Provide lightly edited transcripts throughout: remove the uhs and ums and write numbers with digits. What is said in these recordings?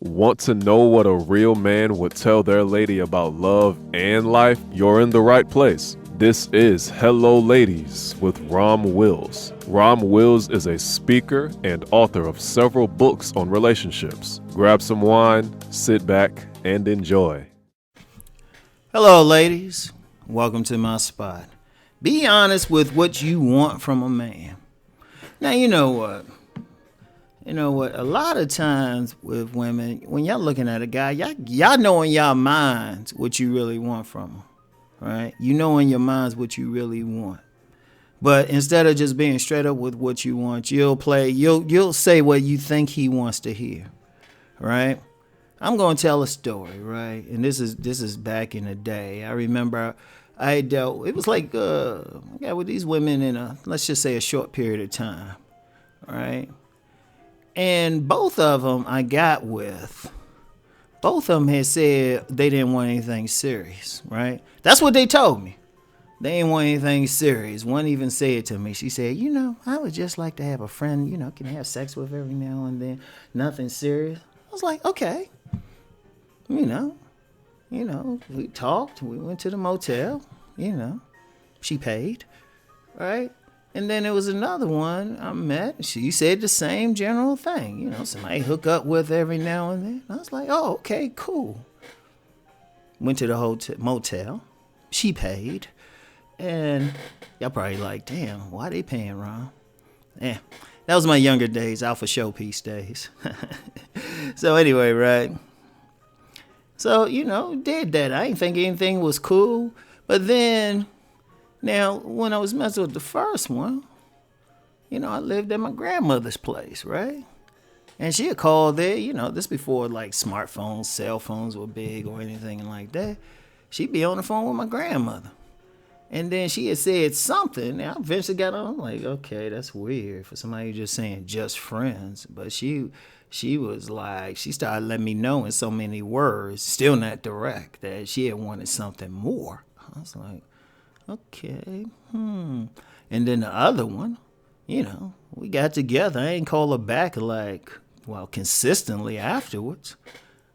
Want to know what a real man would tell their lady about love and life? You're in the right place. This is Hello Ladies with Rom Wills. Rom Wills is a speaker and author of several books on relationships. Grab some wine, sit back, and enjoy. Hello, ladies. Welcome to my spot. Be honest with what you want from a man. Now, you know what? A lot of times with women, when y'all looking at a guy, y'all know in y'all minds what you really want from him, right? You know in your minds what you really want. But instead of just being straight up with what you want, you'll say what you think he wants to hear, right? I'm going to tell a story, right? And this is back in the day. I remember it was like, I got with these women in let's just say a short period of time, right? And both of them had said they didn't want anything serious, right? That's what they told me. They didn't want anything serious. One even said to me, she said, I would just like to have a friend, can have sex with every now and then. Nothing serious. I was like, okay. We talked. We went to the motel, She paid, right? And then there was another one I met. She said the same general thing. Somebody hook up with every now and then. I was like, oh, okay, cool. Went to the motel. She paid. And y'all probably like, damn, why they paying, Ron? Yeah, that was my younger days, Alpha Showpiece days. So anyway, right? So, did that. I didn't think anything was cool. But then... Now, when I was messing with the first one, I lived at my grandmother's place, right? And she'd call there, this before like smartphones, cell phones were big or anything like that. She'd be on the phone with my grandmother. And then she had said something. And I eventually got on, I'm like, okay, that's weird for somebody just saying just friends. But she was like, she started letting me know in so many words, still not direct, that she had wanted something more. I was like, okay, And then the other one, we got together. I ain't call her back consistently afterwards.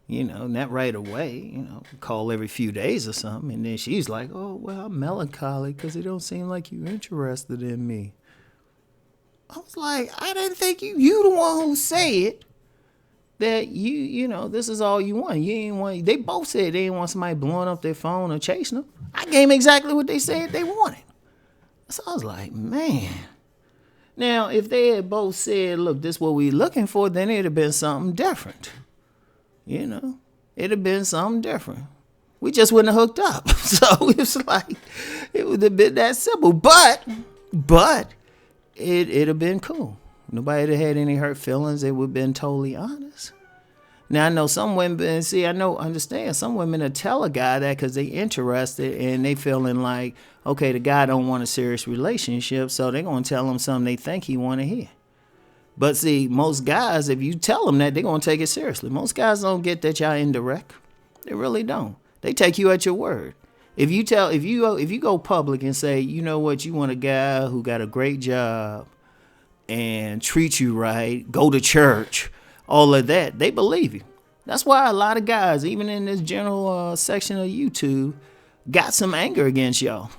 Not right away, call every few days or something. And then she's like, oh, well, I'm melancholy because it don't seem like you're interested in me. I was like, I didn't think you the one who said that this is all you want. You ain't want. They both said they didn't want somebody blowing up their phone or chasing them. I gave them exactly what they said they wanted. So I was like, man. Now, if they had both said, look, this is what we looking for, then it'd have been something different. It'd have been something different. We just wouldn't have hooked up. So it would have been that simple. But it'd have been cool. Nobody would have had any hurt feelings. They would have been totally honest. Now, I know some women, understand, some women will tell a guy that because they interested and they feeling like, okay, the guy don't want a serious relationship, so they're going to tell him something they think he want to hear. But see, most guys, if you tell them that, they're going to take it seriously. Most guys don't get that y'all indirect. They really don't. They take you at your word. If you go public and say, you know what, you want a guy who got a great job and treat you right, go to church, all of that, they believe you. That's why a lot of guys, even in this general section of YouTube, got some anger against y'all.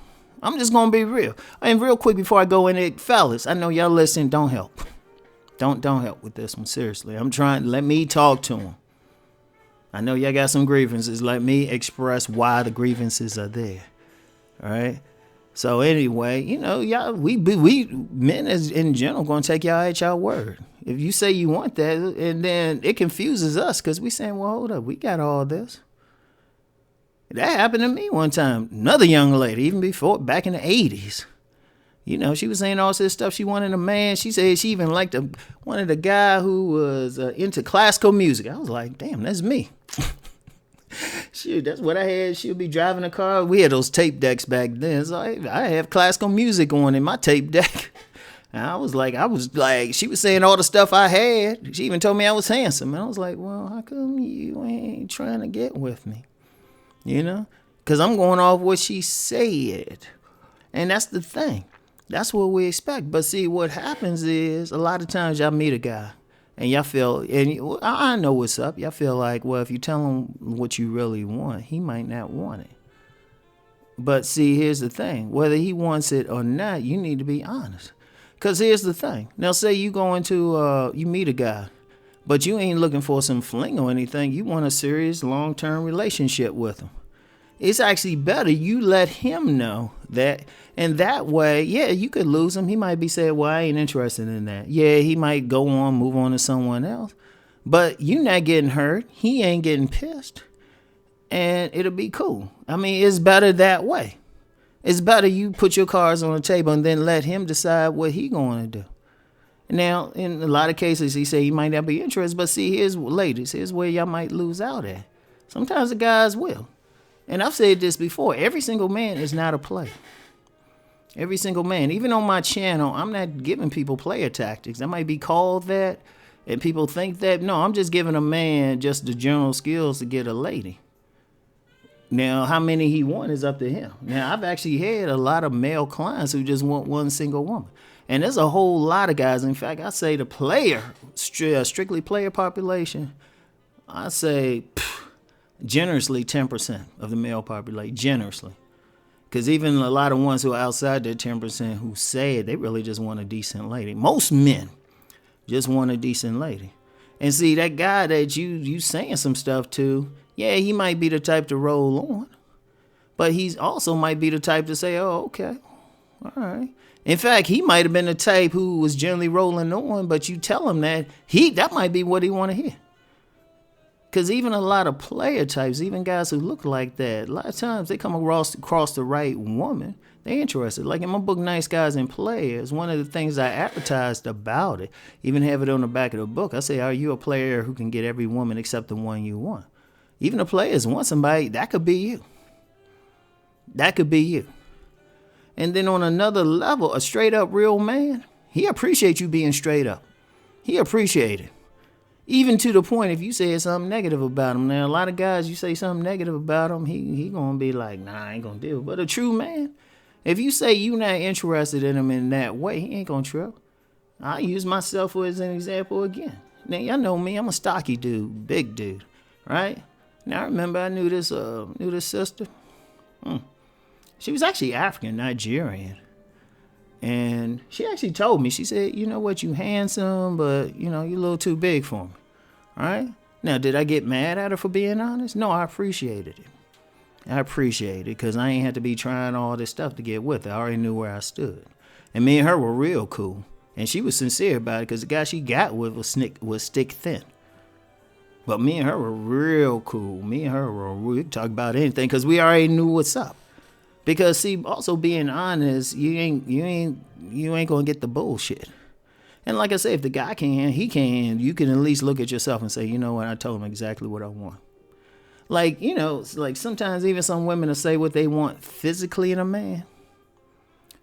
I'm just going to be real. And real quick before I go in it, fellas, I know y'all listening, don't help. Don't help with this one, seriously. Let me talk to them. I know y'all got some grievances. Let me express why the grievances are there. All right? So anyway, y'all, we men as in general going to take y'all at y'all word. If you say you want that, and then it confuses us because we saying, well, hold up, we got all this. That happened to me one time. Another young lady, even before, back in the 80s. She was saying all this stuff. She wanted a man. She said she even wanted a guy who was into classical music. I was like, damn, that's me. Shoot, that's what I had. She'll be driving a car. We had those tape decks back then. So I have classical music on in my tape deck. And I was like, she was saying all the stuff I had. She even told me I was handsome. And I was like, well, how come you ain't trying to get with me? Because I'm going off what she said. And that's the thing. That's what we expect. But see, what happens is a lot of times y'all meet a guy And y'all feel, and I know what's up. Y'all feel like, well, if you tell him what you really want, he might not want it. But see, here's the thing. Whether he wants it or not, you need to be honest. Because here's the thing. Now, say you go into, you meet a guy, but you ain't looking for some fling or anything. You want a serious long-term relationship with him. It's actually better you let him know that, and that way, yeah, you could lose him. He might be saying, well, I ain't interested in that. Yeah, he might go on, move on to someone else. But you not getting hurt. He ain't getting pissed. And it'll be cool. I mean, it's better that way. It's better you put your cards on the table and then let him decide what he going to do. Now, in a lot of cases, he say he might not be interested. But see, here's where y'all might lose out at. Sometimes the guys will. And I've said this before, every single man is not a player. Every single man. Even on my channel, I'm not giving people player tactics. I might be called that, and people think that. No, I'm just giving a man just the general skills to get a lady. Now, how many he want is up to him. Now, I've actually had a lot of male clients who just want one single woman. And there's a whole lot of guys. In fact, I say the player, strictly player population, I say generously 10% of the male population, generously. Because even a lot of ones who are outside that 10% who say it, they really just want a decent lady. Most men just want a decent lady. And see, that guy that you saying some stuff to, yeah, he might be the type to roll on. But he's also might be the type to say, oh, okay, all right. In fact, he might have been the type who was generally rolling on, but you tell him that might be what he want to hear. Because even a lot of player types, even guys who look like that, a lot of times they come across the right woman, they're interested. Like in my book, Nice Guys and Players, one of the things I advertised about it, even have it on the back of the book, I say, are you a player who can get every woman except the one you want? Even the players want somebody, that could be you. That could be you. And then on another level, a straight up real man, he appreciates you being straight up. He appreciates it. Even to the point, if you say something negative about him. Now, a lot of guys, you say something negative about him, he going to be like, nah, I ain't going to deal. But a true man, if you say you not interested in him in that way, he ain't going to trip. I use myself as an example again. Now, y'all know me. I'm a stocky dude, big dude, right? Now, I remember I knew this sister. She was actually African, Nigerian. And she actually told me, she said, you know what, you handsome, but, you know, you're a little too big for me. All right? Now, did I get mad at her for being honest? No, I appreciated it. I appreciated it because I ain't had to be trying all this stuff to get with her. I already knew where I stood. And me and her were real cool. And she was sincere about it because the guy she got with was stick thin. But me and her were real cool. Me and her we could talk about anything because we already knew what's up. Because see, also being honest, you ain't gonna get the bullshit. And like I say, if the guy can, he can. You can at least look at yourself and say, you know what, I told him exactly what I want. Like, you know, like sometimes even some women will say what they want physically in a man.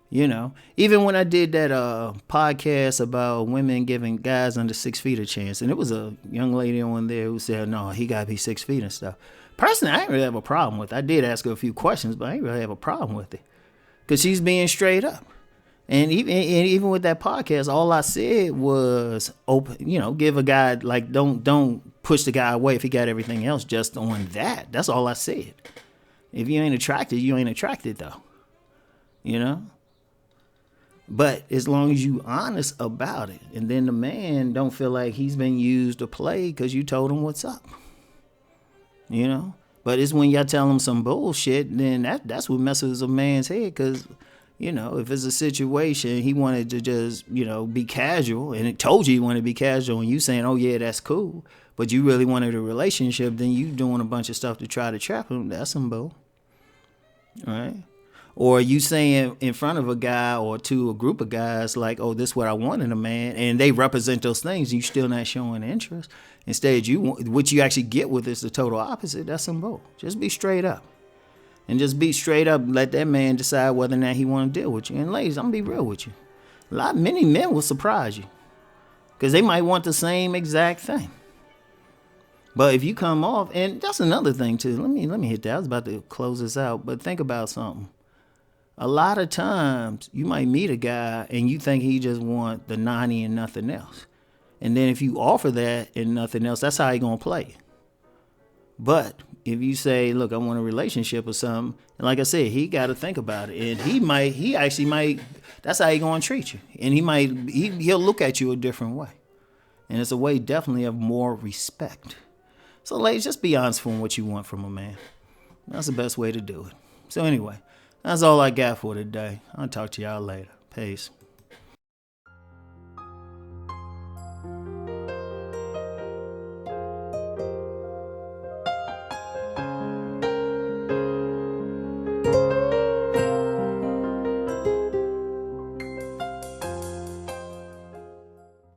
You know, even when I did that podcast about women giving guys under 6 feet a chance, and it was a young lady on there who said, no, he gotta be 6 feet and stuff. Personally, I didn't really have a problem with it. I did ask her a few questions, but I didn't really have a problem with it. Because she's being straight up. And even with that podcast, all I said was, open, you know, give a guy, like, don't push the guy away if he got everything else just on that. That's all I said. If you ain't attracted, you ain't attracted, though. You know? But as long as you honest about it, and then the man don't feel like he's been used to play because you told him what's up. You know, but it's when y'all tell him some bullshit, then that's what messes a man's head. Because, you know, if it's a situation he wanted to just, you know, be casual, and it told you he wanted to be casual, and you saying, oh yeah, that's cool, but you really wanted a relationship, then you doing a bunch of stuff to try to trap him. That's some bull. All right. Or you saying in front of a guy or to a group of guys like, oh, this is what I want in a man, and they represent those things, you still not showing interest. Instead, what you actually get with is the total opposite. That's some bull. Just be straight up. And just be straight up. Let that man decide whether or not he want to deal with you. And ladies, I'm going to be real with you. Many men will surprise you. Because they might want the same exact thing. But if you come off, and that's another thing too. Let me hit that. I was about to close this out, but think about something. A lot of times you might meet a guy and you think he just want the 90 and nothing else. And then if you offer that and nothing else, that's how he gonna play. But if you say, look, I want a relationship or something, and like I said, he got to think about it. And he actually might, that's how he gonna treat you. And he'll look at you a different way. And it's a way definitely of more respect. So ladies, just be honest from what you want from a man. That's the best way to do it. So anyway, that's all I got for today. I'll talk to y'all later. Peace.